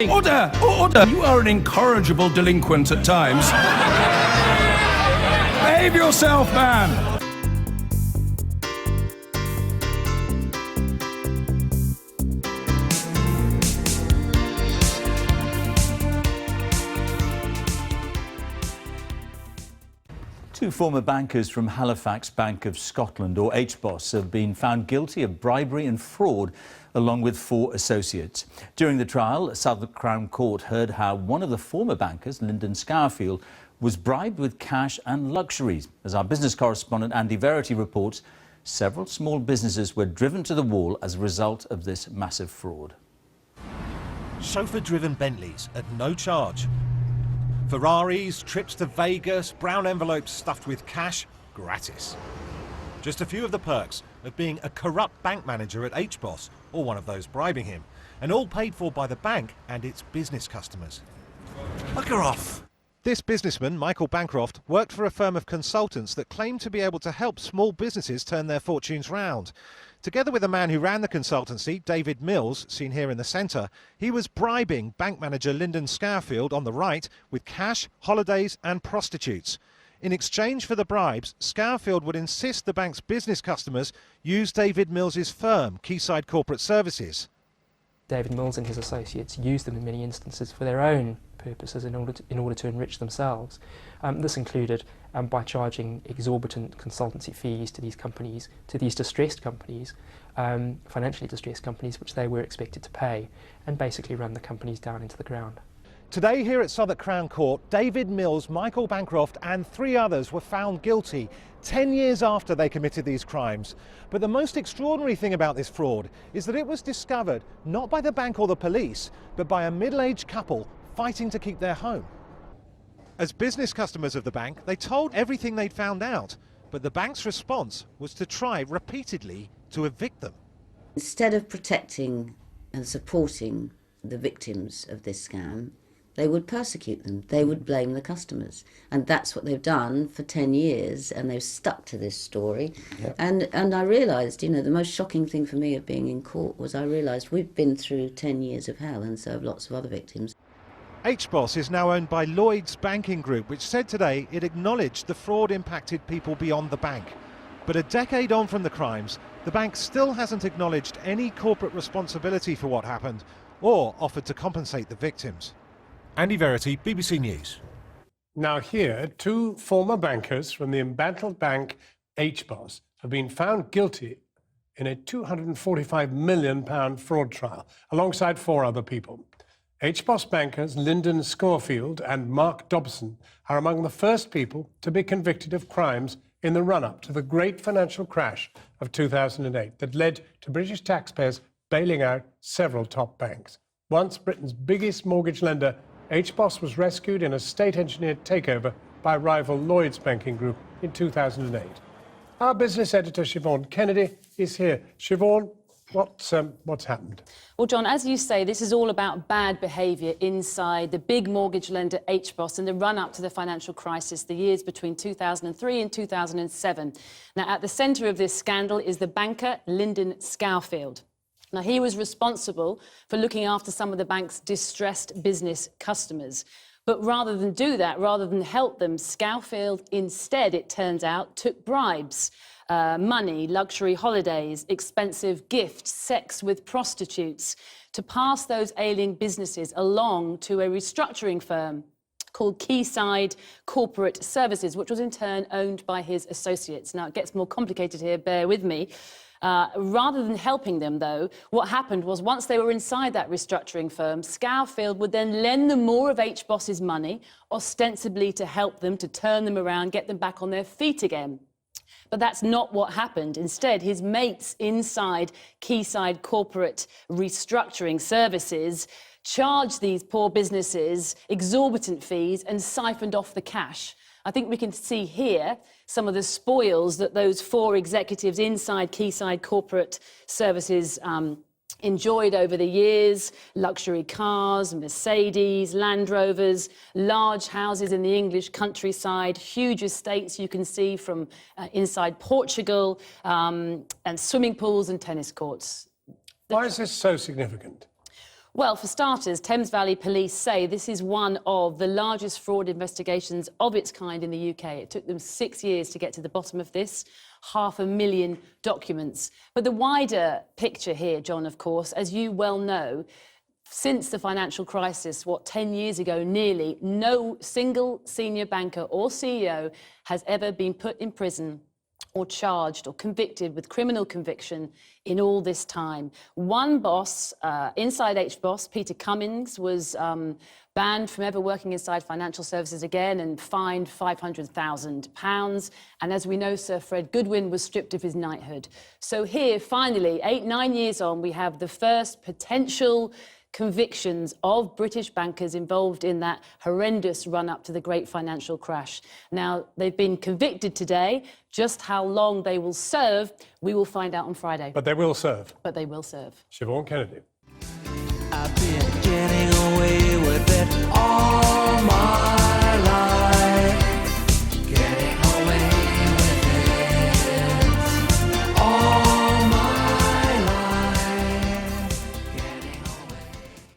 Order! Order! You are an incorrigible delinquent at times. Behave yourself, man! Two former bankers from Halifax Bank of Scotland, or HBOS, have been found guilty of bribery and fraud, along with 4 associates. During the trial, Southwark Crown Court heard how one of the former bankers, Lyndon Scourfield, was bribed with cash and luxuries. As our business correspondent Andy Verity reports, several small businesses were driven to the wall as a result of this massive fraud. Chauffeur-driven Bentleys at no charge. Ferraris, trips to Vegas, brown envelopes stuffed with cash, gratis. Just a few of the perks of being a corrupt bank manager at HBOS, or one of those bribing him, and all paid for by the bank and its business customers. Bugger off! This businessman, Michael Bancroft, worked for a firm of consultants that claimed to be able to help small businesses turn their fortunes round. Together with the man who ran the consultancy, David Mills, seen here in the centre, he was bribing bank manager Lyndon Scourfield on the right with cash, holidays and prostitutes. In exchange for the bribes, Scourfield would insist the bank's business customers use David Mills's firm, Quayside Corporate Services. David Mills and his associates used them in many instances for their own purposes in order to enrich themselves. This included by charging exorbitant consultancy fees to these companies, to these distressed companies, financially distressed companies, which they were expected to pay, and basically run the companies down into the ground. Today here at Southwark Crown Court, David Mills, Michael Bancroft and 3 others were found guilty 10 years after they committed these crimes. But the most extraordinary thing about this fraud is that it was discovered not by the bank or the police, but by a middle-aged couple fighting to keep their home. As business customers of the bank, they told everything they'd found out, but the bank's response was to try repeatedly to evict them. Instead of protecting and supporting the victims of this scam, they would persecute them. They would blame the customers. And that's what they've done for 10 years, and they've stuck to this story. Yep. And I realised, you know, the most shocking thing for me of being in court was I realised we've been through 10 years of hell, and so have lots of other victims. HBOS is now owned by Lloyds Banking Group, which said today it acknowledged the fraud impacted people beyond the bank. But a decade on from the crimes, the bank still hasn't acknowledged any corporate responsibility for what happened or offered to compensate the victims. Andy Verity, BBC News. Now here, 2 former bankers from the embattled bank HBOS have been found guilty in a £245 million fraud trial, alongside 4 other people. HBOS bankers Lyndon Scourfield and Mark Dobson are among the first people to be convicted of crimes in the run-up to the great financial crash of 2008 that led to British taxpayers bailing out several top banks. Once Britain's biggest mortgage lender, HBOS was rescued in a state-engineered takeover by rival Lloyds Banking Group in 2008. Our business editor, Siobhan Kennedy, is here. Siobhan, what's happened? Well, John, as you say, this is all about bad behaviour inside the big mortgage lender HBOS in the run-up to the financial crisis, the years between 2003 and 2007. Now, at the centre of this scandal is the banker Lyndon Scourfield. Now, he was responsible for looking after some of the bank's distressed business customers. But rather than do that, rather than help them, Scourfield instead, it turns out, took bribes. Money, luxury holidays, expensive gifts, sex with prostitutes, to pass those ailing businesses along to a restructuring firm called Quayside Corporate Services, which was in turn owned by his associates. Now, it gets more complicated here, bear with me. Rather than helping them, though, what happened was once they were inside that restructuring firm, Scourfield would then lend them more of HBOS's money, ostensibly to help them, to turn them around, get them back on their feet again. But that's not what happened. Instead, his mates inside Quayside Corporate Restructuring Services charged these poor businesses exorbitant fees and siphoned off the cash. I think we can see here some of the spoils that those 4 executives inside Quayside Corporate Services enjoyed over the years: luxury cars, Mercedes, Land Rovers, large houses in the English countryside, huge estates you can see from inside Portugal, and swimming pools and tennis courts. Why is this so significant? Well, for starters, Thames Valley Police say this is one of the largest fraud investigations of its kind in the UK. It took them 6 years to get to the bottom of this, 500,000 documents. But the wider picture here, John, of course, as you well know, since the financial crisis, 10 years ago nearly, no single senior banker or CEO has ever been put in prison or charged or convicted with criminal conviction in all this time. One boss inside HBOS, Peter Cummings, was banned from ever working inside financial services again and fined £500,000. And as we know, Sir Fred Goodwin was stripped of his knighthood. So here, finally, 8-9 years on, we have the first potential convictions of British bankers involved in that horrendous run-up to the great financial crash. Now, they've been convicted today. Just how long they will serve, we will find out on Friday. But they will serve. But they will serve. Siobhan Kennedy. I've been getting